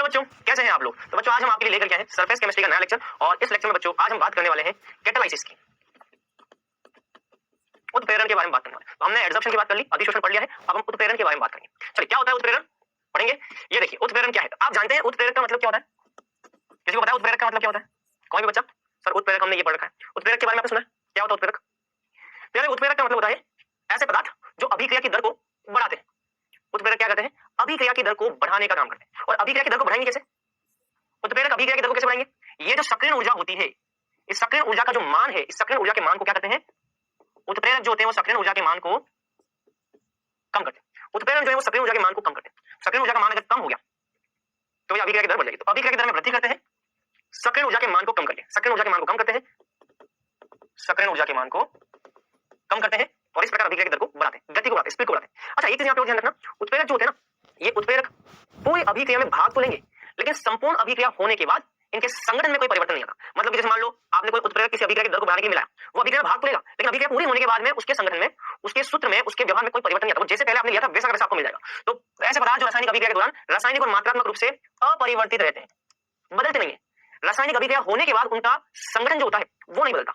Hello बच्चों, कैसे हैं आप लोग। तो बच्चों आज हम आपके लिए लेकर के आए हैं सरफेस केमिस्ट्री का नया लेक्चर। और इस लेक्चर में बच्चों आज हम बात करने वाले हैं कैटालाइसिस की, उत्प्रेरण के बारे में बात करने वाले हैं। तो हमने एडजॉर्प्शन की बात कर ली, अधिशोषण पढ़ लिया है, अब हम उत्प्रेरण के बारे में बात करेंगे। चलिए क्या होता है उत्प्रेरण पढ़ेंगे। ये देखिए उत्प्रेरण क्या है। आप जानते हैं उत्प्रेरक का मतलब क्या होता है? किसी को पता है उत्प्रेरक का मतलब क्या होता है? कोई भी बच्चा? सर उत्प्रेरक हमने ये पढ़ रखा है। उत्प्रेरक के बारे में आपने सुना है? क्या होता है उत्प्रेरक? यानी उत्प्रेरक का मतलब होता है ऐसे पदार्थ जो अभिक्रिया की दर को बढ़ाते हैं। उत्प्रेरक क्या करते हैं? अभिक्रिया की दर को बढ़ाने का काम करते हैं। और अभिक्रिया की दर को बढ़ाएंगे कैसे? उत्प्रेरक अभिक्रिया की दर को कैसे बढ़ाएंगे? ये जो सक्रिय ऊर्जा होती है, इस सक्रिय ऊर्जा का जो मान है, इस सक्रिय ऊर्जा के मान को क्या करते हैं? उत्प्रेरक जो होते हैं वो सक्रिय ऊर्जा के मान को कम करते हैं। उत्प्रेरक जो है वो सक्रिय ऊर्जा के मान को कम करते हैं। सक्रिय ऊर्जा का मान अगर कम हो गया तो ये अभिक्रिया की दर बढ़ जाएगी। तो अभिक्रिया की दर में वृद्धि करते हैं सक्रिय ऊर्जा के मान को कम करके। सक्रिय ऊर्जा के मान को कम करते हैं, सक्रिय ऊर्जा के मान को कम करते हैं और इस प्रकार अभिक्रिया की दर को बढ़ाते हैं, गति को बढ़ाते हैं, स्पीड को बढ़ाते हैं। अच्छा एक चीज यहाँ पे ध्यान रखना, उत्प्रेरक जो होते हैं ना, ये उत्प्रेरक पूरी अभिक्रिया में भाग तो लेंगे लेकिन संपूर्ण अभिक्रिया होने के बाद इनके संगठन में कोई परिवर्तन नहीं आता। मतलब कि जैसे मान लो आपने कोई उत्प्रेरक किसी अभिक्रिया की दर को बढ़ाने के लिए मिलाया, वो अभिक्रिया में भाग तो लेगा लेकिन अभिक्रिया पूरी होने के बाद में उसके संगठन में, उसके सूत्र में, उसके व्यवहार में कोई परिवर्तन नहीं आता। वो जैसे पहले आपने लिया था वैसा का वैसा आपको मिल जाएगा। तो ऐसे पदार्थ जो रासायनिक अभिक्रिया के दौरान रासायनिक और मात्रात्मक रूप से अपरिवर्तित रहते हैं, बदलते नहीं है। रासायनिक अभिक्रिया होने के बाद उनका संगठन जो होता है वो नहीं बदलता,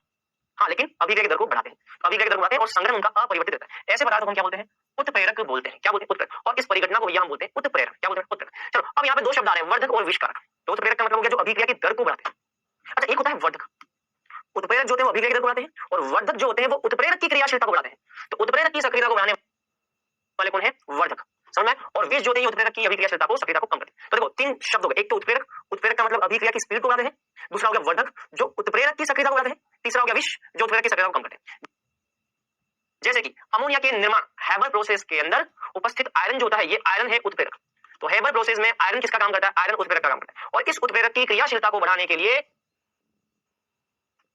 हाँ लेकिन अभिक्रिया की दर को बढ़ाते हैं। अभिक्रिया की दर को बढ़ाते हैं और संगठन उनका अपरिवर्तित रहता है। ऐसे पदार्थ को हम क्या बोलते हैं? उत्प्रेरक बोलते हैं। क्या बोलते हैं? उत्प्रेरक। और इस परिघटना को हम बोलते हैं उत्प्रेरक। क्या बोलते हैं? उत्प्रेरक। चलो अब यहाँ पे दो शब्द आ रहे हैं, वर्धक और विषकारक। तो उत्प्रेरक का मतलब हो गया जो अभिक्रिया की दर को बढ़ाते हैं। अच्छा एक होता है वर्धक, उत्प्रेरक जो होते हैं वो अभिक्रिया की दर को बढ़ाते हैं और वर्धक जो होते हैं वो उत्प्रेरक की क्रियाशीलता को बढ़ाते हैं। तो उत्प्रेरक की सक्रियता को बढ़ाने वाले कौन है? वर्धक। समझ में? और विष जो होते हैं उत्प्रेरक की अभिक्रियाशीलता को, सक्रियता को कम करते हैं। तो देखो तीन शब्द हो गए, एक तो उत्प्रेरक, उत्प्रेरक का मतलब अभिक्रिया की स्पीड को बढ़ाते हैं। दूसरा हो गया वर्धक जो उत्प्रेरक की सक्रियता को बढ़ाते हैं। तीसरा हो गया विष जो उत्प्रेरक की सक्रियता को कम करते हैं। जैसे कि अमोनिया के निर्माण हेबर प्रोसेस के अंदर उपस्थित आयरन जो होता है ये आयरन है उत्प्रेरक। तो हेबर प्रोसेस में आयरन किसका काम करता है? आयरन उत्प्रेरक का काम करता है। और इस उत्प्रेरक की क्रियाशीलता को बढ़ाने के लिए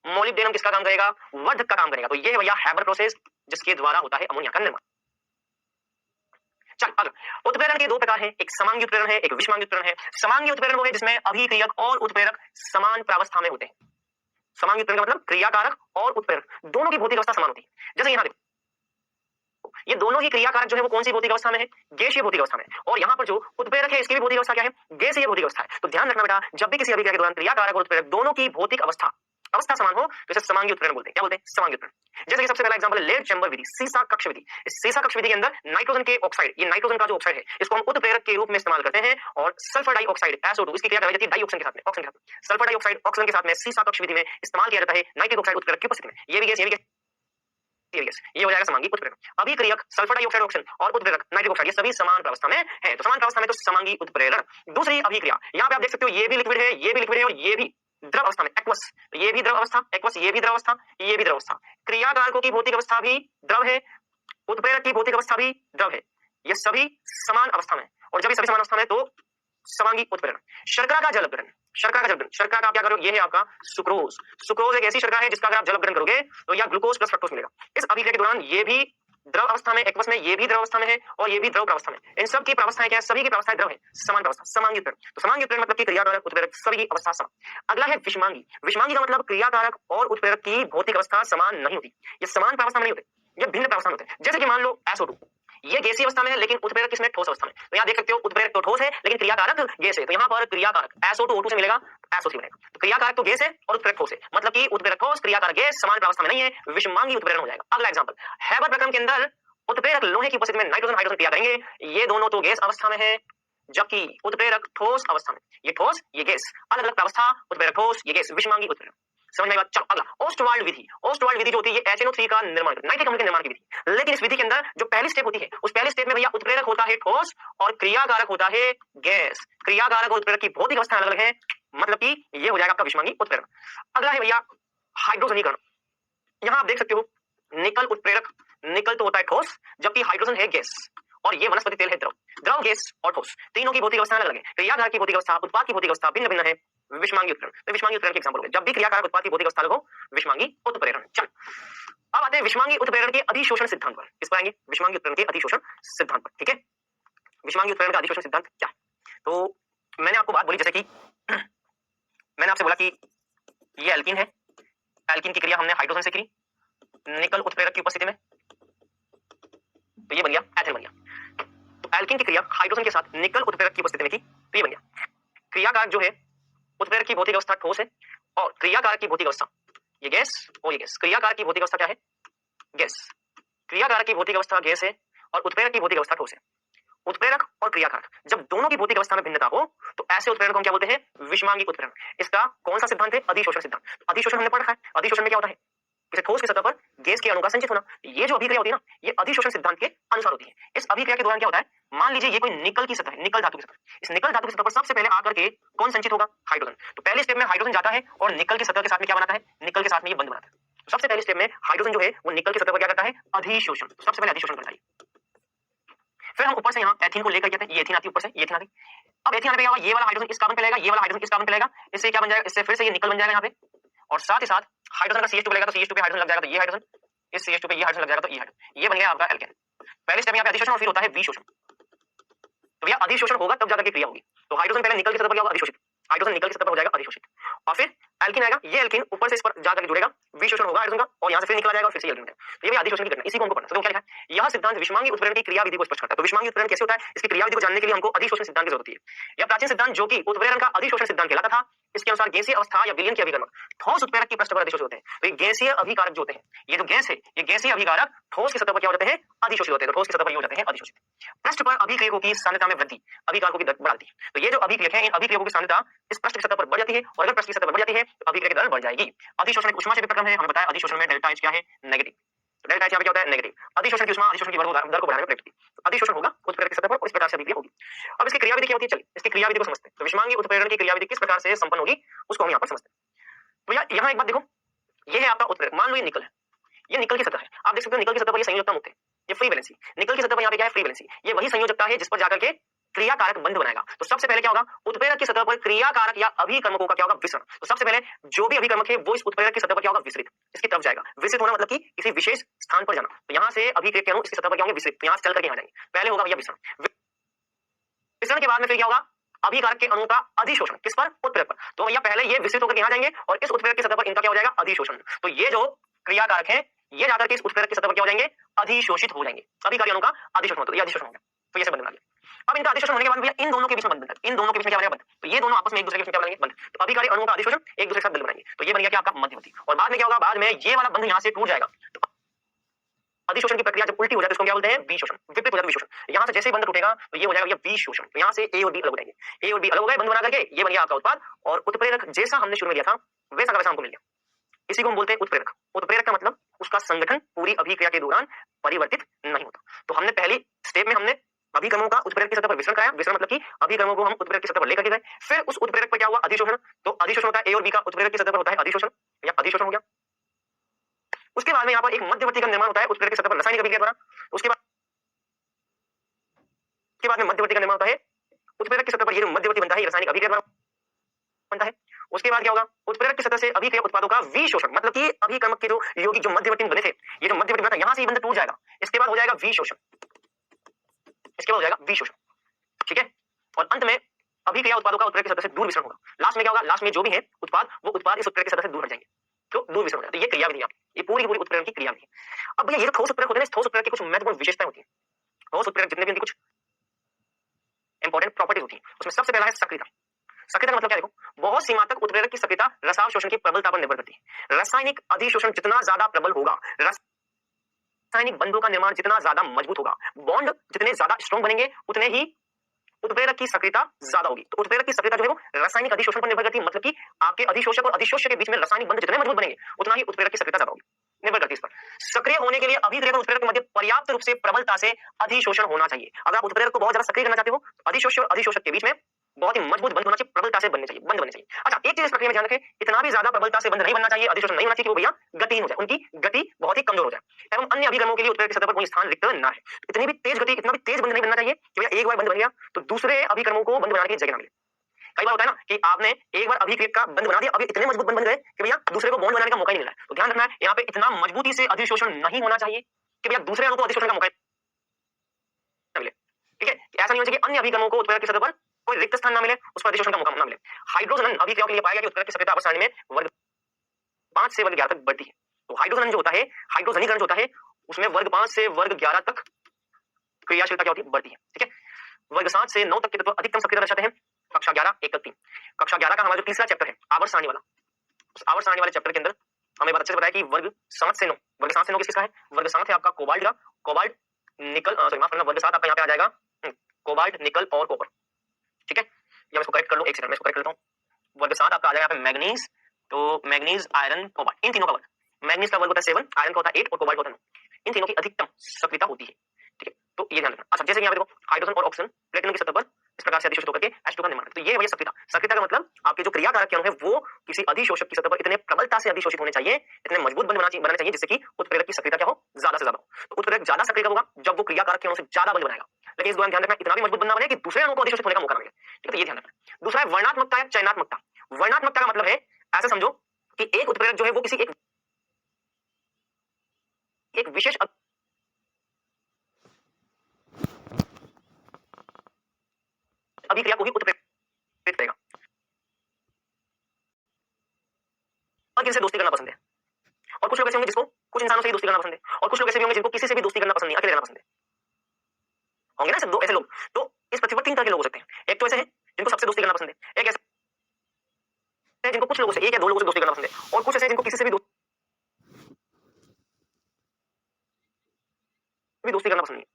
मोलिब्डेनम किसका काम करेगा? वर्धक का काम करेगा। तो ये है भैया हेबर प्रोसेस जिसके द्वारा होता है अमोनिया का निर्माण। चल अगला, उत्प्रेरण के दो प्रकार हैं, एक समांगी उत्प्रेरण है, एक विषमांगी उत्प्रेरण है। समांगी उत्प्रेरण वो है जिसमें अभिक्रियक और उत्प्रेरक समान प्रावस्था में होते हैं। समांगी उत्प्रेरण का मतलब क्रियाकारक और उत्प्रेरक दोनों की भौतिक अवस्था समान होती है। जैसे यहाँ देखो ये दोनों ही क्रियाकारक जो है वो कौन सी भौतिक अवस्था में है? गैसीय भौतिक अवस्था में। और यहाँ पर जो उत्प्रेरक है इसकी भी भौतिक अवस्था क्या है? गैसीय भौतिक अवस्था है। तो ध्यान रखना बेटा, जब भी किसी अभिक्रिया के दौरान क्रियाकारक और उत्प्रेरक दोनों की भौतिक अवस्था समान हो तो इसे समांगी उत्प्रेरण बोलते हैं। क्या बोलते हैं? समांगी उत्प्रेरण। जैसे कि सबसे पहला एग्जांपल है लेड चैम्बर विधि, सीसा कक्ष विधि। इस सीसा कक्ष विधि के अंदर नाइट्रोजन के ऑक्साइड, ये नाइट्रोजन का जो ऑक्साइड है इसको हम उत्प्रेरक के रूप में इस्तेमाल करते हैं और सल्फर डाइऑक्साइड SO2 इसकी क्रिया कराई जाती है डाइऑक्सीजन के साथ में, ऑक्सीजन के साथ। सल्फर डाइऑक्साइड ऑक्सीजन के साथ में सीसा कक्ष विधि में इस्तेमाल किया जाता है नाइट्रिक ऑक्साइड उत्प्रेरक की उपस्थिति में। ये भी गैस, ये भी गैस, ये हो जाएगा समांगी उत्प्रेरण। अभिक्रियक सल्फर डाइऑक्साइड ऑक्सीजन और उत्प्रेरक नाइट्रिक ऑक्साइड ये सभी समान प्रावस्था में है। तो समान प्रावस्था में तो समांगी उत्प्रेरण। दूसरी अभिक्रिया यहाँ पे आप देख सकते हो ये भी लिक्विड है, ये भी लिक्विड है और ये भी द्रव अवस्था में एक्वस। ये भी द्रव अवस्था एक्वस, ये भी द्रव अवस्था, ये भी द्रव अवस्था। क्रियाकारकों की भौतिक अवस्था भी द्रव है, उत्प्रेरक की भौतिक अवस्था भी द्रव है। ये सभी समान अवस्था में, और जब सभी समान अवस्था में तो समांगी उत्प्रेरण। शर्करा का जल अपग्रहण, शर्करा का जल अपग्रहण, शर्करा का आप क्या करोगे? ये है आपका सुक्रोज। सुक्रोज एक ऐसी शर्करा है जिसका अगर आप जल अपग्रहण करोगे तो यह ग्लूकोज प्लस फ्रक्टोज मिलेगा। इस अभिक्रिया के दौरान ये भी द्रव अवस्था में एक्वस में, ये भी द्रव अवस्था में है और ये भी द्रव प्रावस्था में। इन सब की प्रावस्थाएं क्या है? सभी की प्रावस्थाएं द्रव है, समान प्रावस्था, समांगी उत्प्रेरण। तो समांगी उत्प्रेरण मतलब कि क्रियाकारक उत्प्रेरक सभी की अवस्था समान। अगला है विषमांगी। विषमांगी का मतलब क्रियाकारक और उत्प्रेरक की भौतिक अवस्था समान नहीं होती, ये समान प्रावस्था में नहीं होते, ये भिन्न प्रावस्था में होते हैं। जैसे कि मान लो SO2 ये गैसीय अवस्था में है लेकिन उत्प्रेरक किसमें? ठोस अवस्था में। तो यहाँ देख सकते हो उत्प्रेरक तो ठोस है लेकिन क्रियाकारक गैस है। तो यहाँ पर क्रियाकारक SO2 O2 से मिलेगा SO3 बनेगा। तो क्रियाकारक तो गैस है और उत्प्रेरक ठोस है, मतलब कि उत्प्रेरक ठोस क्रियाकारक गैस समान प्रावस्था में नहीं है, विषमांगी उत्प्रेरण हो जाएगा। अगला एग्जांपल हेबर प्रक्रम के अंदर उत्प्रेरक लोहे की उपस्थिति में नाइट्रोजन हाइड्रोजन क्रिया करेंगे, ये दोनों तो गैस अवस्था में है जबकि उत्प्रेरक ठोस अवस्था में। ये ठोस ये गैस, अलग अलग प्रावस्था, उत्प्रेरक ठोस ये गैस, विषमांगी उत्प्रेरण। समझ में आई बात? चलो अगला ओस्टवाल्ड विधि। ओस्टवाल्ड विधि जो होती है ये HNO3 का निर्माण, नाइट्रिक अम्ल के निर्माण की विधि। लेकिन इस विधि के अंदर जो पहली स्टेप होती है उस पहली स्टेप में भैया उत्प्रेरक होता है ठोस और क्रियाकारक होता है गैस। क्रियाकारक और उत्प्रेरक की भौतिक अवस्था अलग अलग है, मतलब कि ये हो जाएगा आपका विषमांगी उत्प्रेरण। अगला है भैया हाइड्रोजनीकरण। यहाँ आप देख सकते हो निकल उत्प्रेरक, निकल तो होता है ठोस जबकि हाइड्रोजन है गैस और ये वनस्पति तेल है द्रव। द्रव गैस और ठोस तीनों की भौतिक अवस्था अलग है। क्रियाकारक की भौतिक अवस्था, उत्पाद की भौतिक अवस्था भिन्न भिन्न है। विषमांगी उत्प्रेरण, तो विषमांगी उत्प्रेरण के एग्जांपल हो गए जब भी क्रियाकारक उत्पाद की भौतिक अवस्था अलग हो, विषमांगी उत्प्रेरण। चल अब आते हैं विषमांगी उत्प्रेरण के अधिशोषण सिद्धांत पर। किस पर आएंगे? विषमांगी उत्प्रेरण के अधिशोषण सिद्धांत पर। ठीक है, विषमांगी उत्प्रेरण का अधिशोषण सिद्धांत क्या है? तो मैंने आपको बात बोली जैसे कि मैंने आपसे बोला कि ये एल्कीन है, एल्कीन की क्रिया हमने हाइड्रोजन से की निकल उत्प्रेरक की उपस्थिति में, तो ये बन गया एथिल बन गया। तो एल्कीन की क्रिया हाइड्रोजन के साथ निकल उत्प्रेरक की उपस्थिति में की तो ये बन गया क्रियाकारक जो है उत्प्रेरक की भौतिक अवस्था ठोस है और क्रियाकारक की भौतिक अवस्था ये गैस और ये गैस। क्रियाकारक की भौतिक अवस्था क्या है? गैस। क्रियाकारक की भौतिक अवस्था गैस है और उत्प्रेरक की भौतिक अवस्था ठोस है। उत्प्रेरक और क्रियाकारक जब दोनों की भौतिक अवस्था में भिन्नता हो तो ऐसे उत्प्रेरण को हम क्या बोलते हैं? विषमांगी उत्प्रेरण। इसका कौन सा सिद्धांत है? अधिशोषण सिद्धांत। अधिशोषण हमने पढ़ रखा है। अधिशोषण में क्या होता है? जैसे ठोस की सतह पर गैस के अणु का संचित होना। ये जो अभिक्रिया होती है ना, ये अधिशोषण सिद्धांत के अनुसार होती है। इस अभिक्रिया के दौरान क्या होता है? मान लीजिए ये कोई निकल की सतह है, निकल धातु की सतह। इस निकल धातु की सतह पर सबसे पहले आकर के कौन संचित होगा? हाइड्रोजन। तो पहले स्टेप में हाइड्रोजन जाता है और निकल की सतह के साथ में क्या बनाता है? निकल के साथ में ये बंध बनाता है। तो सबसे पहले स्टेप में हाइड्रोजन जो है वो निकल की सतह पर क्या करता है? अधिशोषण। तो सबसे पहले अधिशोषण करता है। फिर हम ऊपर से यहाँ एथीन को लेकर के आते हैं। ये एथीन आती है ऊपर से, ये एथीन आ गई। अब एथीन आने पे क्या होगा? ये वाला हाइड्रोजन इस कार्बन पे लगेगा, ये वाला हाइड्रोजन इस कार्बन पे लगेगा। इससे क्या बन जाएगा? इससे फिर से ये निकल बन जाएगा यहाँ पे और साथ ही साथ हाइड्रोजन का CH2 पे लगेगा तो CH2 पे हाइड्रोजन लग जाएगा तो ये हाइड्रोजन, इस CH2 पे ये हाइड्रोजन लग जाएगा तो ये हाइड्रोजन। ये बन गया आपका एल्केन। पहले स्टेप में यहाँ पे अधिशोषण और फिर होता है विशोषण। तो भैया अधिशोषण होगा तब जाकर के क्रिया होगी। तो हाइड्रोजन पहले निकल की सतह पर क्या होगा? अधिशोषित। हाइड्रोजन निकल की सतह पर हो जाएगा अधिशोषित और फिर एल्कीन आएगा। ये एल्कीन ऊपर से इस पर जाकर के जुड़ेगा, विशोषण होगा हाइड्रोजन का और यहाँ से फिर निकला जाएगा और फिर से एल्कीन हो जाएगा। तो ये भी अधिशोषण की घटना, इसी को हमको पढ़ना है। तो क्या लिखा है? यह सिद्धांत विषमांगी उत्प्रेरण की क्रियाविधि को स्पष्ट करता है। तो विषमांगी उत्प्रेरण कैसे होता है? इसकी क्रियाविधि को जानने के लिए हमको अधिशोषण सिद्धांत की जरूरत है। यह प्राचीन सिद्धांत जो कि उत्प्रेरण का अधिशोषण सिद्धांत कहलाता था। इसके अनुसार गैसीय अवस्था या विलयन के अभिकर्मक ठोस उत्प्रेरक की पृष्ठ पर अधिशोषित होते हैं। तो ये गैसीय अभिकारक जो होते हैं, ये जो गैस है, ये गैसीय अभिकारक ठोस की सतह पर क्या हो जाते हैं? अधिशोषित होते हैं। तो ठोस की सतह पर ये हो जाते हैं अधिशोषित। पृष्ठ पर अभिक्रियकों की सांद्रता में वृद्धि अभिकारकों की दर बढ़ाती है। तो ये जो अभिक्रियक है, इन अभिक्रियकों की सांद्रता इस पृष्ठ की सतह पर बढ़ जाती है और अगर पृष्ठ की सतह पर बढ़ जाती है तो अभिक्रिया की दर बढ़ जाएगी। अधिशोषण एक ऊष्मा से विक्रम है। हमें बताया अधिशोषण में डेल्टा H क्या है? नेगेटिव। डेल्टा H यहाँ पे क्या होता है? नेगेटिव। अधिशोषण की ऊष्मा अधिशोषण की दर को बढ़ाने में प्रेरित होती है। तो अधिशोषण होगा उत्प्रेरक की सतह पर और इस प्रकार से अभिक्रिया होगी। अब इसकी क्रियाविधि क्या होती है? चलिए इसकी क्रियाविधि को समझते हैं। तो विषमांगी उत्प्रेरण की क्रियाविधि किस प्रकार से संपन्न होगी उसको हम यहाँ पर समझते हैं। तो यहाँ एक बात देखो, ये है आपका उत्प्रेरक। मान लो ये निकल है, ये निकल की सतह है। आप देख सकते हो निकल की सतह पर ये संयोजकता मुक्त है, ये फ्री वैलेंसी। निकल की सतह पर यहाँ पे क्या है? Free valency. ये वही संयोजकता है जिस पर जाकर के क्रियाकारक बंध बनाएगा। तो सबसे पहले क्या होगा? उत्प्रेरक की सतह पर क्रियाकारक या अभिकर्मकों का क्या होगा? विसरण। तो सबसे पहले जो भी अभिकर्मक है वो इस उत्प्रेरक की सतह पर क्या होगा? विसरित, इसकी तरफ जाएगा। विसरित होना मतलब कि किसी विशेष स्थान पर जाना। तो यहाँ से अभिक्रियक के अणु इसकी सतह पर क्या होंगे? विसरित। यहाँ से चल करके यहाँ जाएंगे। पहले होगा भैया विसरण। विसरण के बाद में फिर क्या होगा? अभिकारक के अणु का अधिशोषण। किस पर? उत्प्रेरक पर। तो भैया पहले ये विसरित होकर यहाँ जाएंगे और इस उत्प्रेरक की सतह पर इनका क्या हो जाएगा? अधिशोषण। तो ये जो क्रियाकारक है ये जाकर के इस उत्प्रेरक की सतह पर क्या हो जाएंगे? अधिशोषित हो जाएंगे। अभिकारक अणु का अधिशोषण होता है, ये अधिशोषण हो गया। तो ये से बंध बना गया। अब इनका अधिशोषण होने के बाद भैया इन दोनों के बीच में बंध बनता है। इन दोनों के बीच में क्या बनेगा? बंध। तो ये दोनों आपस में एक दूसरे के बीच में क्या बनेंगे? बंध। तो अभिकारक अणुओं का अधिशोषण एक दूसरे के साथ बंध बनाएंगे। तो ये बन गया क्या आपका? मध्यवर्ती। और बाद में क्या होगा? बाद में ये वाला बंध यहाँ से टूट जाएगा। तो अधिशोषण की प्रक्रिया जब उल्टी हो जाती है उसको क्या बोलते हैं? विशोषण। विपरीत हो जाता है विशोषण। यहाँ से जैसे ही बंध टूटेगा तो ये हो जाएगा भैया विशोषण। तो यहाँ से A और B अलग हो जाएंगे। A और B अलग हो गए बंध बना करके, ये बन गया आपका उत्पाद। और उत्प्रेरक जैसा हमने शुरू में लिया था वैसा का वैसा हमको मिल गया। इसी को हम बोलते हैं उत्प्रेरक। उत्प्रेरक का मतलब उसका संगठन पूरी अभिक्रिया के दौरान परिवर्तित नहीं होता। तो हमने पहली स्टेप में हमने अभिकर्मों का उत्प्रेरक की सतह पर विसरण कराया। विसरण मतलब कि अभिकर्मों को हम उत्प्रेरक की सतह पर लेकर के गए। फिर उस उत्प्रेरक पर क्या हुआ? अधिशोषण। तो अधिशोषण होता है A और B का, उत्प्रेरक की सतह पर होता है अधिशोषण या अधिशोषण हो गया। उसके बाद में यहाँ पर एक मध्यवर्ती का निर्माण होता है उत्प्रेरक की सतह पर रासायनिक अभिक्रिया द्वारा। उसके बाद में मध्यवर्ती का निर्माण होता है उत्प्रेरक की सतह पर, ये जो मध्यवर्ती बनता है ये रासायनिक अभिक्रिया द्वारा बनता है। उसके बाद क्या होगा? उत्प्रेरक की सतह से अभिक्रिया उत्पादों का विशोषण, मतलब कि अभिकर्मक के जो यौगिक जो मध्यवर्ती बने थे, ये जो मध्यवर्ती बना था यहाँ से ये बंध टूट जाएगा। इसके बाद हो जाएगा विशोषण। इसके बाद हो जाएगा विशोषण, ठीक है। और अंत में अभिक्रिया उत्पादों का उत्प्रेरक की सतह से दूर विसरण होगा। लास्ट में क्या होगा? लास्ट में जो भी है उत्पाद वो उत्पाद इस उत्प्रेरक की सतह से दूर हट जाएंगे, तो दूर विसरण हो जाता है। ये क्रियाविधि है, ये पूरी पूरी उत्प्रेरण की क्रियाविधि है। अब भैया ये जो ठोस उत्प्रेरक होते हैं, ठोस उत्प्रेरक की कुछ महत्वपूर्ण विशेषताएं होती है। ठोस उत्प्रेरक जितने भी इनकी कुछ इंपॉर्टेंट प्रॉपर्टीज होती है उसमें सबसे पहला है सक्रियता। सक्रियता का मतलब क्या? देखो, बहुत सीमा तक उत्प्रेरक की सक्रियता रसावशोषण की प्रबलता पर निर्भर करती है। रासायनिक अधिशोषण जितना ज्यादा प्रबल होगा, रासायनिक बंधों का निर्माण जितना ज्यादा मजबूत होगा, बॉन्ड जितने ज्यादा स्ट्रॉन्ग बनेंगे उतने ही उत्प्रेरक की सक्रियता ज्यादा होगी। तो उत्प्रेरक की सक्रियता जो है वो रासायनिक अधिशोषण पर निर्भर करती है। मतलब कि आपके अधिशोषक और अधिशोष्य के बीच में रासायनिक बंध जितने मजबूत बनेंगे उतना ही उत्प्रेरक की सक्रियता ज्यादा होगी, निर्भर करती है इस पर। सक्रिय होने के लिए अभिक्रियक और उत्प्रेरक के मध्य पर्याप्त रूप से प्रबलता से अधिशोषण होना चाहिए। अगर आप उत्प्रेरक को बहुत ज्यादा सक्रिय करना चाहते हो, अधिशोष्य और अधिशोषक के बीच में बहुत ही मजबूत बंध होना चाहिए, प्रबलता से बनने चाहिए, बंध बनने चाहिए। अच्छा, एक चीज इस प्रक्रिया में ध्यान रखें, इतना भी ज्यादा प्रबलता से बंध नहीं बनना चाहिए, अधिशोषण नहीं होना चाहिए कि वो भैया गतिहीन हो जाए, उनकी गति बहुत ही कमजोर हो जाए एवं अन्य अभिकर्मों के लिए उत्प्रेरक की सतह पर कोई स्थान रिक्त ना है। इतनी भी तेज गति, इतना भी तेज बंध नहीं बनना चाहिए कि भैया एक बार बंध बन गया तो दूसरे अभिकर्मों को बंध बनाने की जगह ना मिले। कई बार होता है ना कि आपने एक बार अभिक्रियक का बंध बना दिया, अभी इतने मजबूत बंध बन गए कि भैया दूसरे को बॉन्ड बनाने का मौका ही नहीं मिला। तो ध्यान रखना है यहाँ पे इतना मजबूती से अधिशोषण नहीं होना चाहिए कि भैया दूसरे अणु को अधिशोषण का मौका ना मिले, ठीक है। ऐसा नहीं होना चाहिए अन्य अभिकर्मों को उत्प्रेरक की सतह पर कोई रिक्त स्थान ना मिले, उस पर अधिशोषण का मौका ना मिले। हाइड्रोजन अभिक्रियाओं के लिए पाया गया कि उत्प्रेरक की सक्रियता अवस्था सारणी में वर्ग 5 से वर्ग 11 तक बढ़ती है। तो हाइड्रोजन जो होता है, हाइड्रोजनीकरण जो होता है उसमें वर्ग 5 से वर्ग 11 तक क्रियाशीलता क्या होती है? बढ़ती है, ठीक है। वर्ग 7 से 9 तक के तत्व अधिकतम सक्रियता दर्शाते हैं, कक्षा 11 1 तक 3। कक्षा 11 का हमारा जो तीसरा चैप्टर है आवर्त सारणी वाला, उस आवर्त सारणी वाले चैप्टर के अंदर हमें बात अच्छे से बताया कि वर्ग 7 से 9, वर्ग 7 से 9 किसका है? वर्ग 7 है आपका कोबाल्ट का, कोबाल्ट निकल, सॉरी माफ करना, वर्ग 7 आपका यहाँ पे आ जाएगा कोबाल्ट, निकल और कॉपर। ठीक है, या इसको करेक्ट कर लो, एक सेकंड में इसको करेक्ट करता हूँ। वर्ग 7 आपका आ जाएगा यहाँ पे मैग्नीज, तो मैग्नीज, आयरन, कोबाल्ट, इन तीनों का वर्ग। मैग्नीज का वर्ग होता है 7, आयरन का होता है 8 और कोबाल्ट होता है 9। इन तीनों की अधिकतम सक्रियता होती है। ठीक है, तो ये ध्यान रखना। अच्छा, जैसे कि यहाँ पे देखो हाइड्रोजन और ऑक्सीजन प्लेटिनम की सतह पर इस प्रकार से अधिशोषित होकर के H2 का निर्माण करते हैं। तो ये वही सक्रियता। सक्रियता का मतलब आपके जो क्रियाकारक के अणु है वो किसी अधिशोषक की सतह पर इतने प्रबलता से अधिशोषित होने चाहिए, इतने मजबूत बनाना चाहिए जिससे कि उत्प्रेरक की सक्रियता क्या हो? ज्यादा से ज्यादा हो। तो उत्प्रेरक ज्यादा सक्रिय होगा जब वो क्रियाकारक के अणु से ज्यादा बंध बनाएगा, लेकिन इस दौरान ध्यान रखना इतना भी मजबूत बनना बने कि दूसरे अणु को अधिशोषित होने का मौका ना मिले। ठीक है, तो ये ध्यान रखना। दूसरा है वर्णात्मकता या चयनात्मकता। वर्णात्मकता का मतलब है ऐसा समझो कि एक उत्प्रेरक जो है वो किसी एक विशेष अभिक्रिया को ही उत्प्रेरित करेगा। और किनसे दोस्ती करना पसंद है, और कुछ लोग ऐसे होंगे जिसको कुछ इंसानों से ही दोस्ती करना पसंद है, और कुछ लोग ऐसे भी होंगे जिनको किसी से भी दोस्ती करना पसंद नहीं, अकेले रहना पसंद है। होंगे ना ऐसे दो ऐसे लोग। तो इस पृथ्वी पर 3 तरह के लोग हो सकते हैं। एक तो ऐसे हैं जिनको सबसे दोस्ती करना पसंद है, एक ऐसे हैं जिनको कुछ लोगों से, एक या दो लोगों से दोस्ती करना पसंद है, और कुछ ऐसे हैं जिनको किसी से भी दोस्ती करना पसंद नहीं है।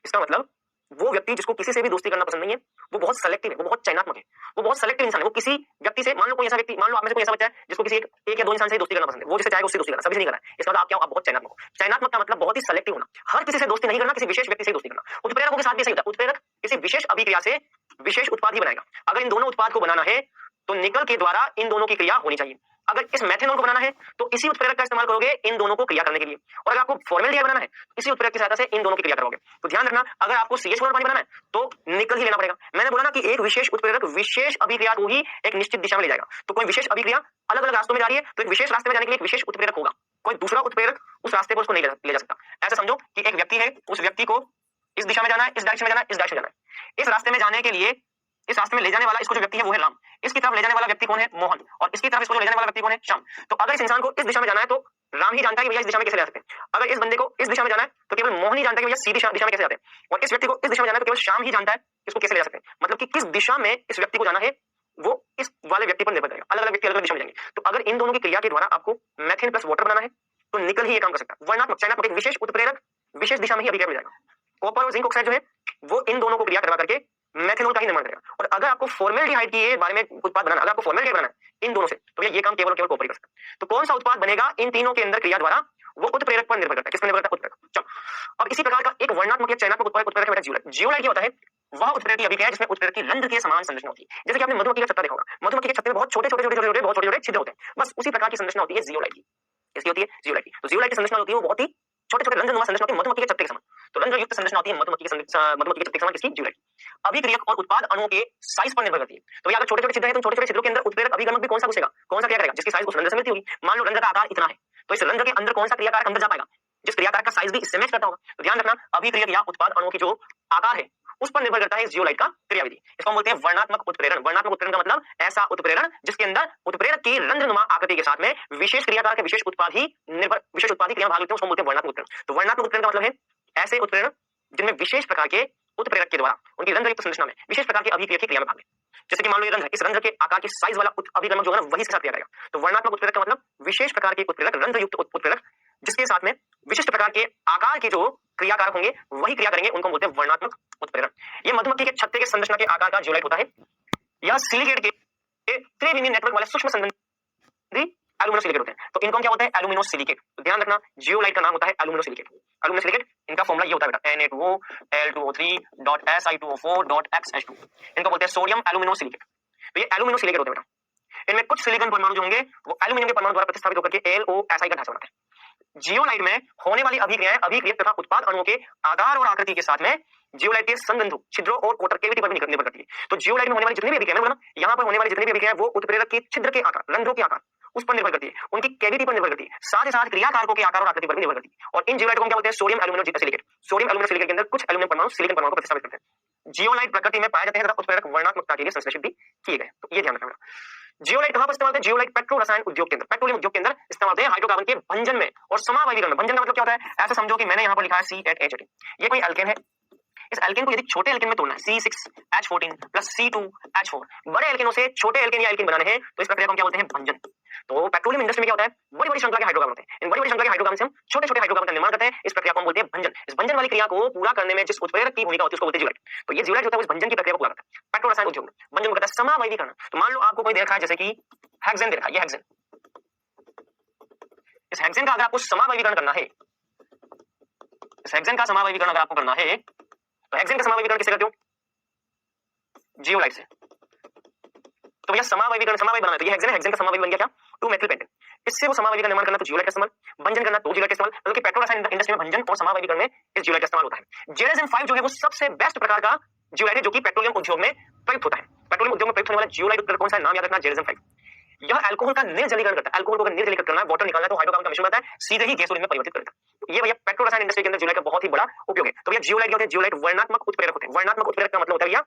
इसका मतलब वो व्यक्ति जिसको किसी से भी दोस्ती करना पसंद नहीं है वो बहुत सेलेक्टिव है, वो बहुत चयनात्मक है, वो बहुत सेलेक्टिव इंसान है। वो किसी व्यक्ति से, मान लो कोई ऐसा व्यक्ति, मान लो आप में से कोई ऐसा बच्चा है जिसको किसी एक या दो इंसान से दोस्ती करना पसंद है, वो जिसे चाहेगा उससे दोस्ती करना, सभी से नहीं करना है। इसका मतलब आप क्या हो? आप बहुत चयनात्मक हो। चयनात्मक का मतलब बहुत ही सेलेक्टिव होना, हर किसी से दोस्ती नहीं करना, किसी विशेष व्यक्ति से दोस्ती करना। उत्प्रेरकों के साथ भी ऐसा होता है। उत्प्रेरक किसी विशेष अभिक्रिया से विशेष उत्पाद ही बनाएगा। अगर इन दोनों उत्पाद को बनाना है तो निकल के द्वारा इन दोनों की क्रिया होनी चाहिए। अगर इस मेथेनॉल को बनाना है तो इसी उत्प्रेरक का इस्तेमाल करोगे इन दोनों को क्रिया करने के लिए, और अगर आपको फॉर्मेल्डिहाइड बनाना है तो इसी उत्प्रेरक की सहायता से इन दोनों की क्रिया करोगे। तो ध्यान रखना, अगर आपको CH4 पानी बनाना है तो निकल ही लेना पड़ेगा। मैंने बोला ना कि एक विशेष उत्प्रेरक विशेष अभिक्रिया को ही एक निश्चित दिशा में ले जाएगा। तो कोई विशेष अभिक्रिया अलग अलग रास्तों में जा रही है तो एक विशेष रास्ते में जाने के लिए एक विशेष उत्प्रेरक होगा, कोई दूसरा उत्प्रेरक उस रास्ते पर उसको नहीं ले जा सकता। ऐसा समझो कि एक व्यक्ति है, उस व्यक्ति को इस दिशा में जाना है, इस डायरेक्शन में जाना है, इस डायरेक्शन में जाना है। इस रास्ते में जाने के लिए, इस रास्ते में ले जाने वाला इसको जो व्यक्ति है वो है राम, इसकी तरफ ले जाने वाला व्यक्ति कौन है? मोहन, और इसकी तरफ इसको ले जाने वाला व्यक्ति कौन है? श्याम। तो अगर इस इंसान को इस दिशा में जाना है तो राम ही जानता है कि भैया इस दिशा में कैसे जा सकते हैं। अगर इस बंदे को इस दिशा में जाना है तो केवल मोहन ही जानता है कि भैया सीधी दिशा में कैसे जाते हैं, और इस व्यक्ति को इस दिशा में जाना है तो केवल श्याम ही जानता है इसको कैसे ले जा सकते हैं। मतलब कि किस दिशा में इस व्यक्ति को जाना है वो इस वाले व्यक्ति पर निर्भर करेगा। अलग अलग व्यक्ति अलग अलग दिशा में जाएंगे। तो अगर इन दोनों की क्रिया के द्वारा आपको मैथेन प्लस वाटर बनाना है तो निकल ही ये काम कर सकता है। वर्णात्मक, चयनात्मक, एक विशेष उत्प्रेरक विशेष दिशा में ही अभिक्रिया मिल जाएगा। कॉपर और जिंक ऑक्साइड जो है वो इन दोनों को क्रिया करवा करके मेथेनॉल का ही निर्माण करेगा। और अगर आपको फॉर्मेल्डिहाइड के बारे में उत्पाद बनाना, अगर आपको फॉर्मेल्डिहाइड बनाना है इन दोनों से, तो ये काम केवल कॉपर ही कर सकता है। तो कौन सा उत्पाद बनेगा इन तीनों के अंदर क्रिया द्वारा, वो उत्प्रेरक पर निर्भर करता है। किस पर निर्भर करता है? उत्प्रेरक। चलो, अब इसी प्रकार का एक वर्णात्मक या चयनात्मक उत्प्रेरक है जियोलाइट। जियोलाइट क्या होता है? वह उत्प्रेरक की अभिक्रिया जिसमें उत्प्रेरक की रंध्र की समान संरचना होती है। जैसे कि आपने मधुमक्खी का छत्ता देखा होगा, मधुमक्खी के छत्ते में बहुत छोटे छोटे छिद्र होते हैं। बस उसी प्रकार की संरचना होती है जियोलाइट की। इसकी होती है जियोलाइट की। तो जियोलाइट की संरचना होती है वो बहुत ही छोटे छोटे रंध्रनुमा संरचना होती है, मधुमक्खी के छत्ते के समान। तो रंध्र युक्त संरचना होती है मधुमक्खी के छत्ते के समान, किसकी? जियोलाइट। अभिक्रियक और उत्पाद अणुओं के साइज पर निर्भर करती है। तो अगर छोटे छोटे छिद्र है तो छोटे छोटे छिद्रों के अंदर उत्प्रेरक अभिगमक भी कौन सा घुसेगा, कौन सा क्रिया करेगा, जिसकी साइज उस रंध्र से मिलती होगी। मान लो रंध्र का आकार इतना है तो इस रंध्र के अंदर कौन सा क्रियाकारक अंदर जा पाएगा, जिस क्रियाकारक का साइज भी इससे मैच करता होगा। तो ध्यान रखना, अभिक्रियक या उत्पाद अणुओं की जो आकार है उस पर निर्भर करता है जियोलाइट का क्रियाविधि। इसको हम बोलते हैं वर्णात्मक उत्प्रेरण। वर्णात्मक उत्प्रेरण का मतलब ऐसा उत्प्रेरण जिसके अंदर उत्प्रेरक की रंध्रनुमा आकृति के साथ में विशेष क्रियाकारक विशेष उत्पाद ही क्रिया भाग लेते हैं, उसको बोलते हैं वर्णात्मक उत्प्रेरण। तो वर्णात्मक उत्प्रेरण का मतलब है ऐसे उत्प्रेरण जिनमें विशेष प्रकार के उत्प्रेरक के द्वारा उनकी रंध्रयुक्त संरचना में विशेष प्रकार के अभिक्रिया की क्रिया में भाग ले। जैसे कि मान लो ये रंध्र, इस रंध्र के आकार की साइज वाला अभिगमक जो है ना वही इसके साथ क्रिया करेगा। तो वर्णात्मक उत्प्रेरक का मतलब विशेष प्रकार के उत्प्रेरक, रंध्रयुक्त उत्प्रेरक जिसके साथ में विशिष्ट प्रकार के आकार के जो क्रियाकारक होंगे वही क्रिया करेंगे, उनको बोलते हैं वर्णात्मक उत्प्रेरण। ये मधुमक्खी के छत्ते के संरचना के आकार का जियोलाइट होता है। यह सिलिकेट के त्रिविमीय नेटवर्क वाले सूक्ष्म संबंधी एल्यूमिनोसिलिकेट होते हैं। तो इनको क्या होता है? एल्यूमिनोसिलिकेट। तो ध्यान रखना, जियोलाइट का नाम होता है एल्यूमिनोसिलिकेट। एल्यूमिनोसिलिकेट इनका फॉर्मूला ये होता है बेटा, Na2O Al2O3.Si2O4.XH2। इनको बोलते हैं सोडियम एल्यूमिनोसिलिकेट। तो ये एल्यूमिनोसिलिकेट होते हैं बेटा। इनमें कुछ सिलिकॉन परमाणु जो होंगे वो एल्यूमिनियम के परमाणु द्वारा प्रतिस्थापित होकर के LOSI का ढांचा बनाते हैं। जियोलाइट में होने वाली अभिक्रियाएं अभिक्रियक तथा उत्पाद अणुओं के आकार और आकृति के साथ में जियोलाइट के संबंधों, छिद्रों और कोटर केविटी पर भी निर्भर करती है। तो जियोलाइट में होने वाली जितनी भी अभिक्रियाएं ना, यहाँ पर होने वाली जितनी भी अभिक्रियाएं वो उत्प्रेरक के छिद्र के आकार, रंध्रों के आकार उस पर निर्भर करती है, उनकी कैविटी पर निर्भर करती है, साथ ही साथ क्रियाकारकों के आकार और आकृति पर भी निर्भर करती है। और इन जियोलाइट को क्या बोलते हैं? सोडियम एल्यूमिनोसिलिकेट। सोडियम एल्यूमिनोसिलिकेट के अंदर कुछ एल्यूमिनियम परमाणु सिलिकॉन परमाणु को प्रतिस्थापित करते हैं। जियोलाइट प्रकृति में पाए जाते हैं तथा उत्प्रेरक वर्णात्मकता के लिए संश्लेषित भी किए गए। तो ये ध्यान रखना। जियोलाइट कहां पर इस्तेमाल होते हैं? जियोलाइट पेट्रो रसायन उद्योग के अंदर, पेट्रोलियम उद्योग के अंदर इस्तेमाल होते हैं हाइड्रोकार्बन के भंजन में और समावयवीकरण में। भंजन का मतलब क्या होता है? ऐसा समझो कि मैंने यहाँ पर लिखा है C8H18, ये कोई अल्केन है, इस एल्केन को यदि छोटे एल्केन में तोड़ना है C6H14 प्लस C2H4, बड़े एल्केनों से छोटे एल्केन या एल्केन बनाने हैं तो इस प्रक्रिया को हम क्या बोलते हैं? भंजन। तो पेट्रोलियम इंडस्ट्री में क्या होता है? बड़ी बड़ी श्रृंखला के हाइड्रोकार्बन होते हैं। इन बड़ी बड़ी श्रृंखला के हाइड्रोकार्बन से हम छोटे छोटे हाइड्रोकार्बन का निर्माण करते हैं। इस प्रक्रिया को हम बोलते हैं भंजन। इस भंजन वाली क्रिया को पूरा करने में जिस उत्प्रेरक की भूमिका होती है उसको बोलते हैं जियोलाइट। तो ये जियोलाइट होता है उस भंजन की प्रक्रिया को पूरा करता है। पेट्रो रसायन उद्योग में भंजन को कहता है समावैधीकरण। तो मान लो आपको कोई दे रखा है जैसे कि हेक्सेन दे रखा है, ये हेक्सेन, इस हेक्सेन का अगर आपको समावैधीकरण करना है, इस हेक्सेन का समावैधीकरण अगर आपको करना है तो हेक्सेन का समावैधीकरण किससे करते हो? जियोलाइट से। तो भैया समावैधीकरण समावैध बनाना है तो ये हेक्सेन है, हेक्सेन का समावैध बन गया क्या? 2-मेथिल पेंटेन। इससे वो समावैधी का निर्माण करना तो जियोलाइट का इस्तेमाल, भंजन करना तो जियोलाइट का इस्तेमाल। मतलब कि पेट्रो रसायन इंडस्ट्री में भंजन और समावैधीकरण में इस जियोलाइट का इस्तेमाल होता है। जेरेजन-5 जो है वो सबसे बेस्ट प्रकार का जियोलाइट है जो कि पेट्रोलियम उद्योग में प्रयुक्त होता है। पेट्रोलियम उद्योग में प्रयुक्त होने वाला जियोलाइट उत्प्रेरक कौन सा है? नाम याद रखना, जेरेजन-5। यह अल्कोहल का निर्जलीकरण करता है। अल्कोहल को अगर निर्जलीकरण करना है, वाटर निकालना है तो हाइड्रोकार्बन का मिश्रण बनता है, सीधे ही गैसोलीन में परिवर्तित करता है। ये भैया पेट्रो रसायन इंडस्ट्री के अंदर जियोलाइट का बहुत ही बड़ा उपयोग है। तो भैया जियोलाइट क्या होते हैं? जियोलाइट वर्णनात्मक उत्प्रेरक होते हैं। वर्णनात्मक उत्प्रेरक का मतलब होता है भैया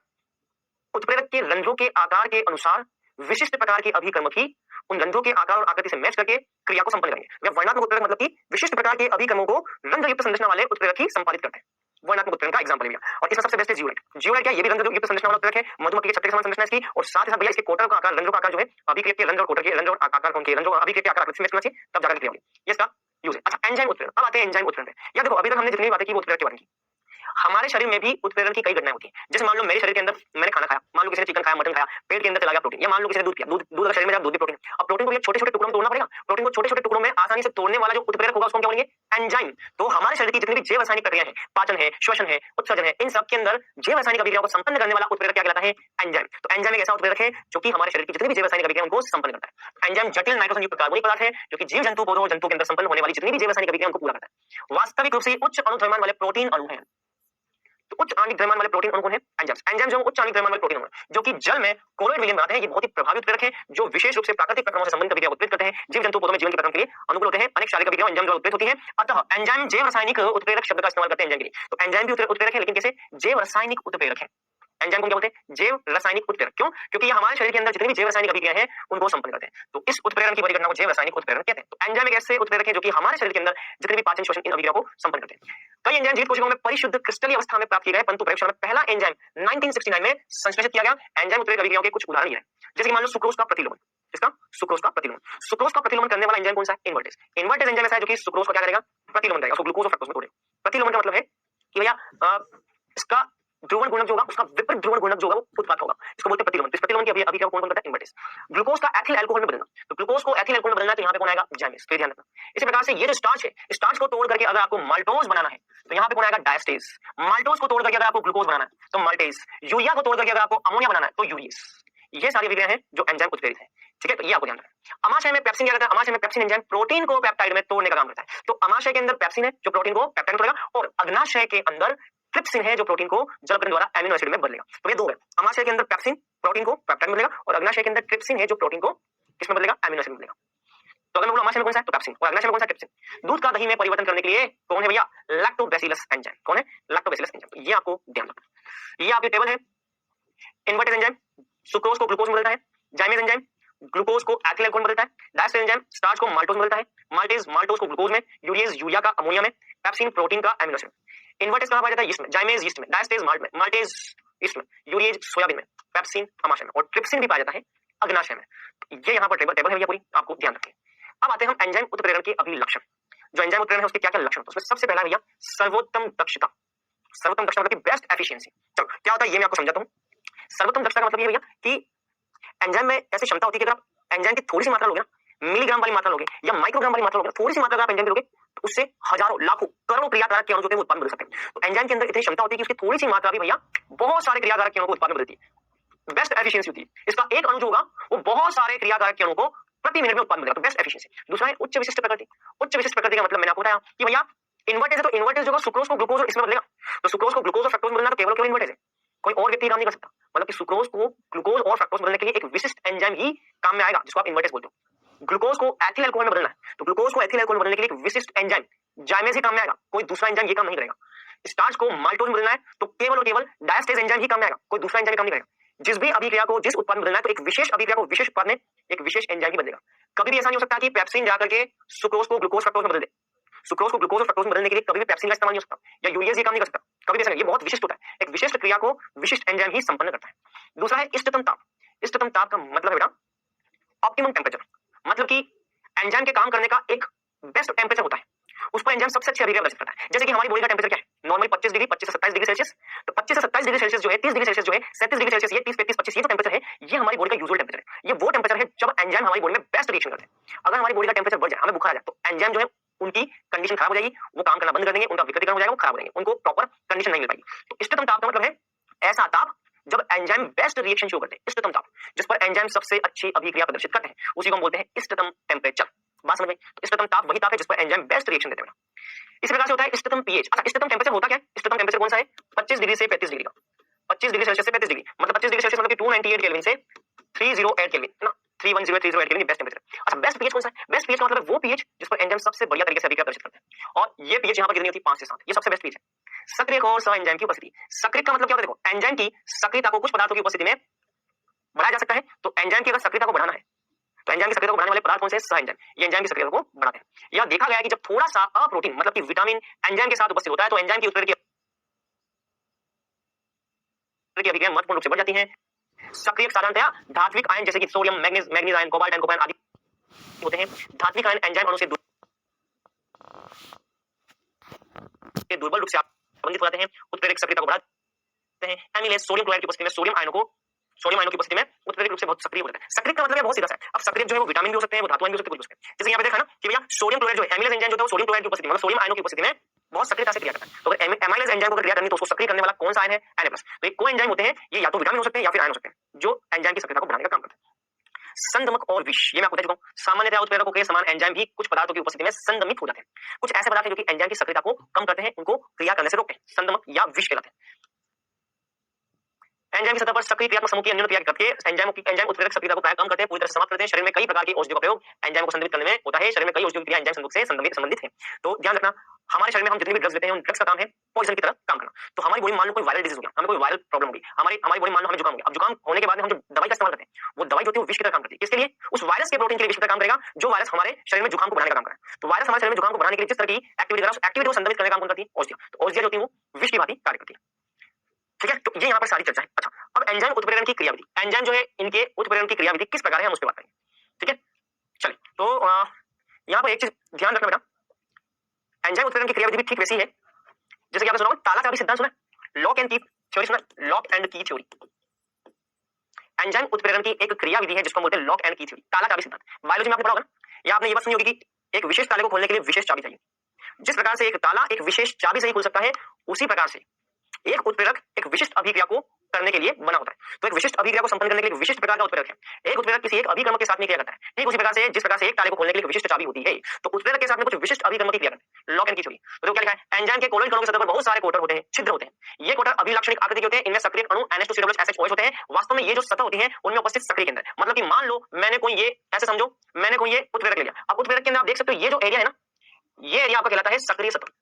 उत्प्रेरक के रंध्रों के आकार के अनुसार विशिष्ट प्रकार के अभिकर्मक ही उन रंध्रों के आकार और आकृति से मैच करके क्रिया को संपन्न करेंगे। वर्णनात्मक उत्प्रेरक मतलब कि विशिष्ट प्रकार के अभिकर्मों को रंध्रयुक्त संरचना वाले उत्प्रेरक ही संपादित करते हैं। वर्णनात्मक उत्प्रेरक का एग्जांपल भैया। और इसमें सबसे बेस्ट है जियोलाइट। जियोलाइट क्या? ये भी रंध्रयुक्त संरचना वाला उत्प्रेरक है, मधुमक्खी के छत्ते के समान संरचना इसकी, और साथ ही साथ भैया इसके कोटर का आकार, रंध्रों का आकार जो है अभिक्रियक के रंध्र और कोटर के रंध्र और आकार कौन के रंध्रों और अभिक्रियक के आकार आकृति से मैच करना चाहिए, तब जाकर क्रिया होगी। ये इसका यूज है। अच्छा, एंजाइम उत्प्रेरण। अब आते हैं एंजाइम उत्प्रेरण पे। या देखो अभी तक हमने जितनी बातें की वो उत्प्रेरक के बारे में की। हमारे शरीर में भी उत्प्रेरण की कई घटनाएं होती हैं। जैसे मान लो मेरे शरीर के अंदर मैंने खाना खाया, मान लो किसी ने चिकन खाया, मटन खाया, पेट के अंदर चला गया प्रोटीन, या मान लो किसी ने दूध पिया, दूध अगर शरीर में जाए दूध भी प्रोटीन। अब प्रोटीन को छोटे छोटे टुकड़ों में तोड़ना पड़ेगा। प्रोटीन को छोटे छोटे टुकड़ों में आसानी से तोड़ने वाला जो उत्प्रेरक होगा उसको क्या बोलेंगे? एंजाइम। तो हमारे शरीर की जितनी भी जैव रासायनिक प्रक्रिया है, पाचन है, श्वसन है, उत्सर्जन है, इन सब के अंदर जैव रासायनिक अभिक्रियाओं को संपन्न करने वाला उत्प्रेरक क्या कहलाता है? एंजाइम। तो एंजाइम एक ऐसा उत्प्रेरक है जो कि हमारे शरीर की जितनी भी जैव रासायनिक अभिक्रिया उनको संपन्न करता है। एंजाइम जटिल नाइट्रोजन युक्त कार्बनिक पदार्थ है जो कि जीव जंतु, पौधों और जंतु के अंदर संपन्न होने वाली जितनी भी जैव रासायनिक अभिक्रिया उनको पूरा करता है। वास्तविक रूप से उच्च अणु द्रव्यमान वाले प्रोटीन अणु हैं। तो उच्च आणविक द्रव्यमान वाले प्रोटीन अणु कौन है? एंजाइम्स। एंजाइम जो उच्च आणविक द्रव्यमान वाले प्रोटीन अणु हैं जो कि जल में कोलोइड विलयन बनाते हैं। ये बहुत ही प्रभावी उत्प्रेरक है जो विशेष रूप से प्राकृतिक प्रक्रियाओं से संबंधित अभिक्रिया उत्प्रेरित करते हैं। जीव जंतु पौधों में जीवन के प्रक्रम के लिए अनुकूल होते हैं। अनेक शारीरिक अभिक्रियाएं एंजाइम द्वारा उत्प्रेरित होती हैं। अतः एंजाइम जैव रासायनिक उत्प्रेरक शब्द का इस्तेमाल करते हैं एंजाइम के लिए। तो एंजाइम भी उत्प्रेरक है, लेकिन कैसे? जैव रासायनिक उत्प्रेरक है। एंजाइम को क्या बोलते हैं? जैव रासायनिक उत्प्रेरक। क्यों? क्योंकि ये हमारे शरीर के अंदर जितनी भी जैव रासायनिक अभिक्रियाएं हैं उनको संपन्न करते हैं। तो इस उत्प्रेरण की परिघटना को जैव रासायनिक उत्प्रेरण कहते हैं। तो एंजाइम एक ऐसे उत्प्रेरक है जो कि हमारे शरीर के अंदर जितने भी पाचन, श्वसन इन अभिक्रियाओं को संपन्न करते हैं। कई एंजाइम जीवित कोशिकाओं में परिशुद्ध क्रिस्टलीय अवस्था में प्राप्त किए गए, परंतु प्रयोगशाला में पहला एंजाइम 1969 में संश्लेषित किया गया। एंजाइम उत्प्रेरक अभिक्रियाओं के कुछ उदाहरण ये हैं। जैसे कि मान लो सुक्रोज का प्रतिलोमन। इसका सुक्रोज का प्रतिलोमन। सुक्रोज का प्रतिलोमन करने वाला एंजाइम कौन सा है? इन्वर्टेज। इन्वर्टेज एंजाइम ऐसा है जो कि सुक्रोज को क्या करेगा? प्रतिलोमन करेगा, उसको ग्लूकोज और फ्रक्टोज में तोड़ेगा। प्रतिलोमन का मतलब है कि भैया इसका ध्रुवण गुणक जो होगा उसका विपरीत ध्रुवण गुणक जो होगा वो उत्पाद होगा, इसको बोलते हैं प्रतिलोमन। इस प्रतिलोमन की अभिक्रिया कौन करता है? इन्वर्टेज। ग्लूकोज का एथिल अल्कोहल में बदलना। तो ग्लूकोज को एथिल अल्कोहल में बदलना है तो यहाँ पे कौन आएगा? जाइमेज। तो ध्यान रखना। इसी प्रकार से ये जो स्टार्च है, स्टार्च को तोड़ करके अगर आपको माल्टोज बनाना है तो यहाँ पे कौन आएगा? डायस्टेज। माल्टोज को तोड़ करके अगर आपको ग्लूकोज बनाना है तो माल्टेज। यूरिया को तोड़ करके अगर आपको अमोनिया बनाना है तो यूरियस। ये सारी अभिक्रियाएं हैं जो एंजाइम उत्प्रेरित है। ठीक है, तो ये आपको ध्यान रखना है। अमाशय में पेप्सिन क्या करता है? अमाशय में पेप्सिन एंजाइम प्रोटीन को पेप्टाइड में तोड़ने का काम करता है। तो अमाशय के अंदर पेप्सिन है जो प्रोटीन को पेप्टाइड में तोड़ेगा, और अग्नाशय के अंदर ट्रिप्सिन है जो प्रोटीन को जलकरण द्वारा एमिनो एसिड में बदलेगा। तो ये दो है। अमाशय के अंदर पेप्सिन प्रोटीन को पेप्टाइड में बदलेगा, और अग्नाशय के अंदर ट्रिप्सिन है जो प्रोटीन को किसमें बदलेगा? एमिनो एसिड में बदलेगा। तो अगर मैं बोलूं अमाशय में कौन सा है तो पेप्सिन, और अग्नाशय में कौन सा? ट्रिप्सिन। दूध का दही में परिवर्तन करने के लिए कौन है भैया? Lactobacillus enzyme. कौन है? Lactobacillus enzyme. ये आपको ध्यान रखना। ये आपकी टेबल है। इन्वर्टेज एंजाइम सुक्रोज को ग्लूकोज में बदलता है। जाइमेज एंजाइम ग्लूकोज को एथिल अल्कोहल में बदलता है। डायस्टेज एंजाइम स्टार्च को माल्टोज में बदलता है। माल्टेज माल्टोज को ग्लूकोज में, यूरियस यूरिया का अमोनिया में, पेप्सिन प्रोटीन का एमिनो एसिड। इन्वर्टेज कहां पाया जाता है? यीस्ट में। जाइमेज यीस्ट में, डायस्टेज माल्ट में, माल्टेज यीस्ट में, यूरियज सोयाबीन में, पेप्सिन अमाशय में, और ट्रिप्सिन भी पाया जाता है अग्नाशय में। ये यहाँ पर टेबल है भैया पूरी, आपको ध्यान रखें। अब आते हैं हम एंजाइम उत्प्रेरण के अभिलक्षण। जो एंजाइम उत्प्रेरण है उसके क्या क्या लक्षण होते हैं? उसमें सबसे पहला भैया सर्वोत्तम दक्षता। सर्वोत्तम दक्षता मतलब कि बेस्ट एफिशिएंसी। चलो क्या होता है ये मैं आपको समझाता हूँ। सर्वोत्तम दक्षता का मतलब ये भैया कि एंजाइम में ऐसी क्षमता होती है कि अगर आप एंजाइम की थोड़ी सी मात्रा लोगे ना, मिलीग्राम वाली मात्रा लोगे या माइक्रोग्राम वाली मात्रा लोगे, थोड़ी सी मात्रा अगर आप एंजाइम की लोगे तो उससे हजारों, लाखों, करोड़ों क्रियाकारक के अणु जो है वो उत्पादन बदल सकते हैं। तो एंजाइम के अंदर इतनी क्षमता होती है कि उसकी थोड़ी सी मात्रा भी भैया बहुत सारे क्रियाकारक के अणु को उत्पादन बदलती है। बेस्ट एफिशिएंसी होती है। इसका एक अणु जो होगा वो बहुत सारे क्रियाकारक के अणु को प्रति मिनट में उत्पादन बदलेगा। तो बेस्ट एफिशिएंसी। दूसरा है उच्च विशिष्ट प्रकृति। उच्च विशिष्ट प्रकृति का मतलब मैंने आपको बताया कि भैया इन्वर्टेज है तो इन्वर्टेज जो सुक्रोज को ग्लूकोज और इसमें बदलेगा। तो सुक्रोज को ग्लूकोज और फ्रक्टोज में बदलना तो केवल इन्वर्टेज है, कोई और व्यक्ति काम नहीं कर सकता। मतलब कि सुक्रोज को ग्लूकोज और फ्रक्टोज बदलने के लिए एक विशिष्ट एंजाइम ही काम में आएगा जिसको आप इन्वर्टेज बोलते हो। ग्लूकोज को एथिल अल्कोहल में बदलना है तो ग्लूकोज को एथिल अल्कोहल में बदलने के लिए एक विशिष्ट एंजाइम जाइमेज ही काम में आएगा, कोई दूसरा एंजाइम ये काम नहीं करेगा। स्टार्च को माल्टोज में बदलना है तो केवल और केवल डायस्टेज एंजाइम ही काम में आएगा, कोई दूसरा एंजाइम काम नहीं करेगा। जिस भी अभिक्रिया को जिस उत्पाद में बदलना है तो एक विशेष अभिक्रिया को विशेष उत्पाद में एक विशेष एंजाइम ही बदलेगा। कभी भी ऐसा नहीं हो सकता कि पेप्सिन जाकर के सुक्रोज को ग्लूकोज फ्रक्टोज में बदल दे, सुक्रोज को ग्लूकोज और फ्रक्टोज में बदलने के लिए कभी भी पेप्सिन का इस्तेमाल नहीं हो सकता, या यूरियाज ये काम नहीं कर सकता, कभी भी ऐसा नहीं। ये बहुत विशिष्ट होता है, एक विशिष्ट क्रिया को विशिष्ट एंजाइम ही संपन्न करता है। दूसरा है इष्टतम ताप। इष्टतम ताप का मतलब है बेटा ऑप्टिमम टेम्परेचर, मतलब कि एंजाइम के काम करने का एक बेस्ट टेम्परेचर होता है, उस पर एंजाइम सबसे अच्छी अभिक्रिया प्रदर्शित करता है। जैसे कि हमारी बॉडी का टेम्परेचर क्या है, नॉर्मल 25 डिग्री, 25 से 27 डिग्री सेल्सियस। तो 25 से 27 डिग्री सेल्सियस जो है, 30 डिग्री सेल्सियस जो है, 37 डिग्री सेल्सियस, ये 30, 35, 25 ये जो टेम्परेचर है, ये हमारी बॉडी का यूजुअल टेम्परेचर है। ये वो टेम्परेचर है जब एंजाइम हमारी बॉडी में बेस्ट रिएक्शन करते हैं। अगर हमारी बॉडी का टेम्परेचर बढ़ जाए, हमें बुखार आ जाए, तो एंजाइम जो है उनकी कंडीशन खराब हो जाएगी, वो काम करना बंद कर देंगे, उनका विकृतीकरण हो जाएगा, वो खराब हो जाएंगे, उनको प्रॉपर कंडीशन नहीं मिल पाएगी। तो इष्टतम ताप का मतलब है ऐसा ताप जब एंजाइम बेस्ट रिएक्शन शो करते हैं, इष्टतम ताप, जिस पर एंजाइम सबसे अच्छी अभिक्रिया प्रदर्शित करते हैं, उसी को हम बोलते हैं इष्टतम टेम्परेचर। बात समझ में? तो इष्टतम ताप वही ताप है जिस पर एंजाइम बेस्ट रिएक्शन देते हैं। इस प्रकार से होता है इष्टतम पीएच। अच्छा, इष्टतम टेम्परेचर होता क्या है? इष्टतम टेम्परेचर कौन सा है? 25 डिग्री से 35 डिग्री का। 25 डिग्री सेल्सियस से 35 डिग्री मतलब 25 डिग्री सेल्सियस मतलब कि 298 केल्विन से 308 केल्विन ना, 310 केल्विन बेस्ट टेम्परेचर। अच्छा, बेस्ट पीएच कौन सा है? बेस्ट पीएच का मतलब है वो पीएच जिस पर एंजाइम सबसे बढ़िया तरीके से अभिक्रिया प्रदर्शित करते हैं, और ये पीएच यहां पर कितनी होती है? 5 से 7। ये सबसे बेस्ट पीएच है। सक्रिय और सह एंजाइम की उपस्थिति। सक्रिय का मतलब क्या होता है? देखो, एंजाइम की सक्रियता को कुछ पदार्थों की उपस्थिति में बढ़ाया जा सकता है। तो एंजाइम की अगर सक्रियता को बढ़ाना है, तो एंजाइम की सक्रियता को बढ़ाने वाले पदार्थ कौन से? सह एंजाइम। ये एंजाइम की सक्रियता को बढ़ाते हैं। यह देखा गया है कि जब थोड़ा सा अप्रोटीन मतलब कि विटामिन एंजाइम के साथ उपस्थित होता है, तो एंजाइम की उत्प्रेरक की अभिक्रिया महत्वपूर्ण रूप से बढ़ जाती है। सक्रिय साधारणतया धात्विक आयन जैसे कि sodium, manganese ion, cobalt ion, कोपायन आदि होते हैं। धात्विक आयन एंजाइम अणु से दुर्बल रूप से संबंधित हो जाते हैं, उत्प्रेरक सक्रियता को बढ़ाते हैं। एमिलेज सोडियम क्लोराइड की उपस्थिति में सोडियम आयनों की उपस्थिति में उत्प्रेरक रूप से बहुत सक्रिय हो जाता है। सक्रिय का मतलब है बहुत सीधा है। अब सक्रिय जो है वो विटामिन भी हो सकते हैं, वो धातु आयन भी हो सकते हैं, कुछ हो सकते हैं। जैसे यहाँ पे देखा ना कि भैया सोडियम क्लोराइड जो है, एमिलेज एंजाइम जो है वो सोडियम क्लोराइड की उपस्थिति में मतलब सोडियम आयनों की उपस्थिति में बहुत सक्रियता से क्रिया करता है। तो अगर एमाइलेज एंजाइम को अगर क्रिया करनी तो उसको सक्रिय करने वाला कौन सा आयन है? Na+। तो ये को एंजाइम होते हैं, ये या तो विटामिन हो सकते हैं या फिर आयन हो सकते हैं, जो एंजाइम की सक्रियता को बढ़ाने का काम करते हैं। संदमक और विष, ये मैं आपको बता चुका हूं। सामान्यतः उत्प्रेरकों के समान एंजाइम भी कुछ पदार्थों की उपस्थिति में संदमित हो जाते हैं। कुछ ऐसे पदार्थ हैं जो कि एंजाइम की सक्रियता को कम करते हैं, उनको क्रिया करने से रोकते हैं, संदमक या विष कहलाते हैं। एंजाइम की सतह पर सक्रिय क्रियात्मक समूह की अन्योन्य क्रिया करके एंजाइम उत्प्रेरक सक्रियता को कम करते हैं, पूरी तरह से समाप्त करते हैं। शरीर में कई प्रकार की औषधियों का प्रयोग एंजाइम को संदमित करने में होता है। शरीर में कई औषधियों की क्रिया एंजाइम संदूक से संबंधित है। तो ध्यान रखना, हमारे शरीर में हम जितनी भी ड्रग्स लेते हैं, उन ड्रग्स का काम है पॉइजन की तरह काम करना। तो हमारी बॉडी मान लो कोई वायरल डिजीज हो गया, हमें कोई वायरल प्रॉब्लम होगी, हमारी बॉडी मान लो हमें जुकाम हो गया। अब जुकाम होने के बाद में हम जो दवाई का इस्तेमाल करते हैं, वो दवाई जो होती है वो विष की तरह काम करती है। किसके लिए? उस वायरस के प्रोटीन के लिए विष की तरह काम करेगा, जो वायरस हमारे शरीर में जुकाम को बढ़ाने का काम करे। तो वायरस हमारे शरीर में जुकाम को बढ़ाने के लिए जिस तरह की एक्टिविटी करा, उस एक्टिविटी को संदमित करने का काम कौन करती है? औषधियां। तो औषधियां जो होती है वो विष की भांति कार्य करती है। ठीक है, तो ये यहाँ पर सारी चर्चा है। अच्छा, अब एंजाइम उत्प्रेरण की क्रियाविधि, एंजाइम जो है इनके उत्प्रेरण की क्रियाविधि किस प्रकार है, हम उस पर बात करेंगे। ठीक है, चलिए, तो यहाँ पर एक चीज ध्यान रखना बेटा, एंजाइम उत्प्रेरण की क्रियाविधि भी ठीक वैसी है जैसे कि आपने सुना होगा ताला चाबी सिद्धांत सुना है, लॉक एंड की थ्योरी सुना है, लॉक एंड की थ्योरी। एंजाइम उत्प्रेरण की एक क्रियाविधि है जिसको बोलते हैं लॉक एंड की थ्योरी, ताला चाबी सिद्धांत। बायोलॉजी में आपने पढ़ा होगा ना, या आपने ये बात सुनी होगी कि एक विशेष ताले को खोलने के लिए विशेष चाबी चाहिए। जिस प्रकार से एक ताला एक विशेष चाबी से ही खुल सकता है, उसी प्रकार से एक उत्प्रेरक एक विशिष्ट अभिक्रिया को करने के लिए बना होता है। तो एक विशिष्ट अभिक्रिया को संपन्न करने के लिए विशिष्ट प्रकार का उत्प्रेरक है। एक उत्प्रेरक किसी एक अभिक्रमक के साथ में क्रिया करता है, ठीक उसी प्रकार से जिस प्रकार से एक ताले को खोलने के लिए विशिष्ट चाबी होती है, तो उत्प्रेरक के साथ में कुछ विशिष्ट अभिक्रमक की क्रिया करते हैं, लॉक एंड की थ्योरी। तो क्या लिखा है, एंजाइम के कोलोइड कणों की सतह पर बहुत सारे कोटर होते हैं, छिद्र होते हैं। ये कोटर अभिलाक्षणिक आकृति के होते हैं, इनमें सक्रिय अणु NH2COOH होते हैं। वास्तव में ये जो सतह होती है उनमें उपस्थित सक्रिय केंद्र, मतलब कि मान लो मैंने कोई ये ऐसे समझो, मैंने कोई ये उत्प्रेरक ले लिया। अब उत्प्रेरक के अंदर आप देख सकते हो ये जो एरिया है ना, ये एरिया आपका कहलाता है सक्रिय सतह।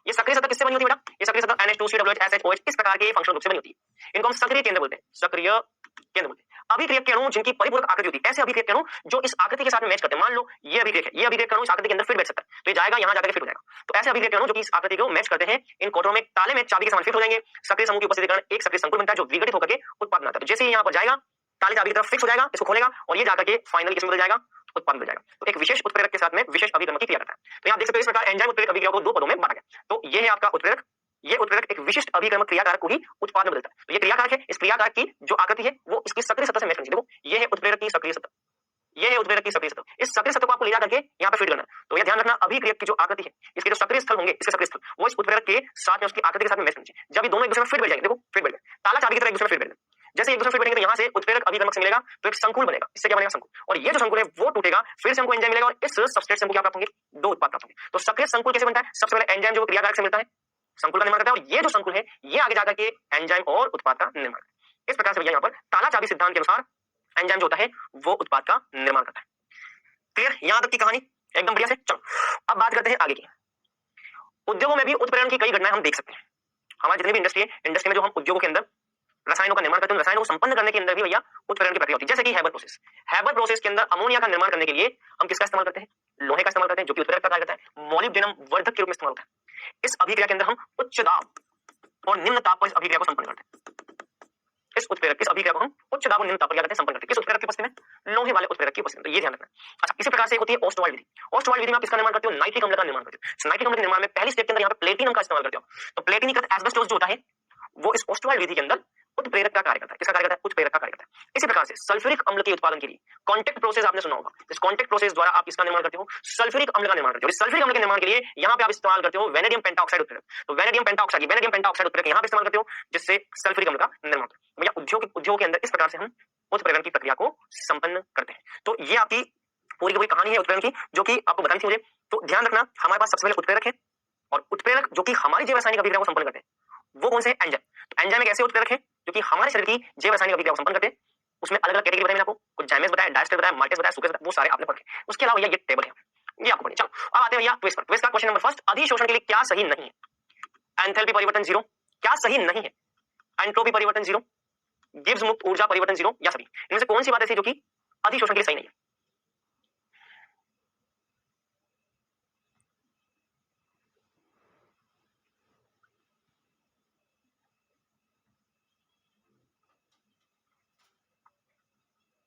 ये सक्रिय सतह किससे बनी होती है बेटा? ये सक्रिय सतह NH2COOH इस प्रकार के फंक्शनल ग्रुप से बनी होती है। इनको हम सक्रिय केंद्र बोलते हैं, सक्रिय केंद्र बोलते हैं। अभिक्रियक के अणु जिनकी परिपूरक आकृति होती है, ऐसे अभिक्रियक के अणु जो इस आकृति के साथ में मैच करते हैं। मान लो ये अभिक्रियक है, ये अभिक्रियक अणु इस आकृति के अंदर फिट बैठ सकता है, तो ये जाएगा यहां जाकर फिट हो जाएगा। तो ऐसे अभिक्रियक अणु जो कि इस आकृति को मैच करते हैं, इन कोटरों में ताले में चाबी के समान फिट हो जाएंगे। सक्रिय समूह की उपस्थिति के कारण एक सक्रिय संकुल बनता है जो विघटित होकर के उत्पाद बनाता है। तो जैसे ही यहां पर जाएगा, ताले चाबी की तरफ फिक्स हो जाएगा, इसको खोलेगा और ये जाकर के फाइनली किसमें बदल जाएगा? उत्पाद मिल जाएगा। तो एक विशेष उत्प्रेरक के साथ में विशेष अभिक्रमक की क्रिया करता है। तो यहां देख सकते हो इस प्रकार एंजाइम उत्प्रेरक अभिक्रिया को दो पदों में बांटा गया। तो ये है आपका उत्प्रेरक, ये उत्प्रेरक एक विशिष्ट अभिक्रमक क्रियाकारक को ही उत्पाद में बदलता है। तो ये क्रियाकारक है, इस क्रियाकारक की जो आकृति है वो इसकी सक्रिय सतह से मैच करनी है। देखो ये है उत्प्रेरक की सक्रिय सतह, ये है उत्प्रेरक की सक्रिय सतह। इस सक्रिय सतह को आपको ले जाकर के यहाँ पे फिट करना है। तो ये ध्यान रखना, अभिक्रियक की जो आकृति है, इसके जो सक्रिय स्थल होंगे, इसके सक्रिय स्थल वो इस उत्प्रेरक के साथ में उसकी आकृति के साथ में मैच करनी चाहिए। जब ये दोनों एक दूसरे में फिट बैठ जाएंगे, देखो फिट बैठ गए, ताला चाबी की तरह एक दूसरे में फिट बैठ गए। जैसे एक दूसरे फिट बैठेंगे तो यहाँ से उत्प्रेरक अभिक्रमक से मिलेगा तो एक संकुल बनेगा। इससे क्या बनेगा? संकुल। और ये जो संकुल है वो टूटेगा, फिर से हमको एंजाइम मिलेगा और इस सबस्ट्रेट से हमको क्या प्राप्त होंगे? दो उत्पाद प्राप्त होंगे। तो सक्रिय संकुल कैसे बनता है? सबसे पहले एंजाइम जो क्रियाकारक से मिलता है, संकुल का निर्माण करता है, और ये जो संकुल है ये आगे जाकर के एंजाइम और उत्पाद का निर्माण करता है। इस प्रकार से भैया यहाँ पर ताला चाबी सिद्धांत के अनुसार एंजाइम जो होता है वो उत्पाद का निर्माण करता है। क्लियर? यहां तक की कहानी एकदम बढ़िया से। चलो अब बात करते हैं आगे की। उद्योगों में भी उत्प्रेरण की कई घटनाएं हम देख सकते हैं। हमारी जितनी भी इंडस्ट्री है, इंडस्ट्री में जो हम उद्योगों के अंदर रसायनों का निर्माण करते हैं, रसायनों को संपन्न करने के अंदर भी भैया उत्प्रेरण की प्रक्रिया होती है। जैसे कि हैबर प्रोसेस, हैबर प्रोसेस के अंदर अमोनिया का निर्माण करने के लिए हम किसका इस्तेमाल करते हैं? लोहे का इस्तेमाल करते हैं, जो कि उत्प्रेरक का कार्य करता है। मॉलिब्डेनम वर्धक के रूप में इस्तेमाल होता है। इस अभिक्रिया के अंदर हम उच्च दाब और निम्न ताप पर इस अभिक्रिया को संपन्न करते हैं। इस उत्प्रेरक, इस अभिक्रिया को हम उच्च दाब और निम्न ताप पर क्या करते हैं? संपन्न करते हैं। किस उत्प्रेरक की उपस्थिति में? लोहे वाले उत्प्रेरक की उपस्थिति में। तो ये ध्यान रखना। अच्छा, इसी प्रकार से एक होती है ओस्टवाल्ड विधि। ओस्टवाल्ड विधि में आप किसका निर्माण करते हो? नाइट्रिक अम्ल का निर्माण करते हो। नाइट्रिक अम्ल के निर्माण में पहली स्टेप के अंदर यहाँ पे प्लेटिनम का इस्तेमाल करते हो। तो प्लेटिनीकृत एस्बेस्टोस जो होता है वो इस ओस्टवाल्ड विधि के अंदर उत्प्रेरक का कार्य करता है। किसका कार्य करता है? उत्प्रेरक का कार्य करता है। इसी प्रकार से सल्फ्यूरिक अम्ल के उत्पादन के लिए कॉन्टैक्ट प्रोसेस आपने सुना होगा। इस कॉन्टैक्ट प्रोसेस द्वारा आप इसका निर्माण करते हो, सल्फ्यूरिक अम्ल का निर्माण करते हो। इस सल्फ्यूरिक अम्ल के निर्माण के लिए यहाँ पे आप इस्तेमाल करते हो वेनेडियम पेंटाऑक्साइड उत्प्रेरक। तो वेनेडियम पेंटाऑक्साइड उत्प्रेरक यहाँ पे इस्तेमाल करते हो, जिससे सल्फ्यूरिक अम्ल का निर्माण होता है। भैया उद्योग के अंदर इस प्रकार से हम उत्प्रेरण की प्रक्रिया को संपन्न करते हैं। तो ये आपकी पूरी की पूरी कहानी है उत्प्रेरण की, जो कि आपको बतानी थी मुझे। तो ध्यान रखना, हमारे पास सबसे पहले उत्प्रेरक है, और उत्प्रेरक जो कि हमारी जैव रासायनिक अभिक्रिया को संपन्न करते हैं वो कौन से हैं? एंजाइम। तो एंजाइम एक ऐसे उत्प्रेरक है जो कि हमारे शरीर की जैव रासायनिक अभिक्रिया को संपन्न करते हैं। उसमें अलग अलग कैटेगरी बताई मैंने आपको, कुछ जाइमेस बताया, डायस्टर बताया, माल्टेस बताया, सुक्रेस बताया, वो सारे आपने पढ़े। उसके अलावा ये टेबल है, ये आपको पढ़े। चलो अब आते हैं भैया ट्विस्ट पर। ट्विस्ट का क्वेश्चन नंबर फर्स्ट, अधिशोषण के लिए क्या सही नहीं है? एंथैल्पी परिवर्तन 0 क्या सही नहीं है? एंट्रोपी परिवर्तन 0, गिब्स मुक्त ऊर्जा परिवर्तन 0, या सभी? इनमें से कौन सी बात ऐसी जो कि अधिशोषण के लिए सही नहीं है?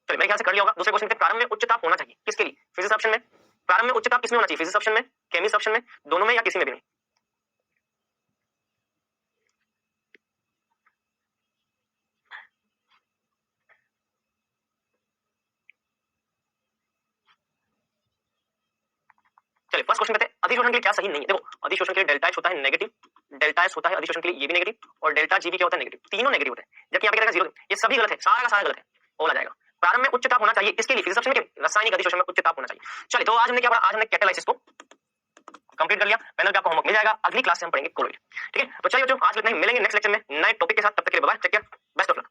चलिए मेरे ख्याल से कर लिया होगा। दूसरे क्वेश्चन पे, प्रारंभ में उच्च ताप होना चाहिए किसके लिए? फिजिक्स ऑप्शन में। प्रारंभ में उच्च ताप किसमें होना चाहिए? फिजिक्स ऑप्शन में, केमिस्ट्री ऑप्शन में, दोनों में, या किसी में भी नहीं? चलिए फर्स्ट क्वेश्चन कहते हैं अधिशोषण के लिए क्या सही नहीं है। देखो अधिशोषण के लिए डेल्टा एच होता है नेगेटिव, डेल्टा एस होता है अधिशोषण के लिए ये भी नेगेटिव, और डेल्टा जी भी क्या होता है? नेगेटिव। तीनों नेगेटिव होते हैं, जबकि यहाँ पे क्या जीरो। ये सभी गलत है, सारा का सारा गलत है, बोला जाएगा। प्रारंभ में उच्च ताप होना चाहिए इसके लिए फिजिक्स ऑप्शन के, रासायनिक अधिशोषण में उच्च ताप होना चाहिए। चलिए तो आज हमने क्या पढ़ा? आज हमने कैटालाइसिस को कंप्लीट कर लिया। पैनल पे आपको होमवर्क मिल जाएगा, अगली क्लास से हम पढ़ेंगे कोलोइड। ठीक है, तो चलिए बच्चों आज इतना ही, मिलेंगे नेक्स्ट लेक्चर में नए टॉपिक के साथ। तब तक के लिए bye bye, take care, best of luck.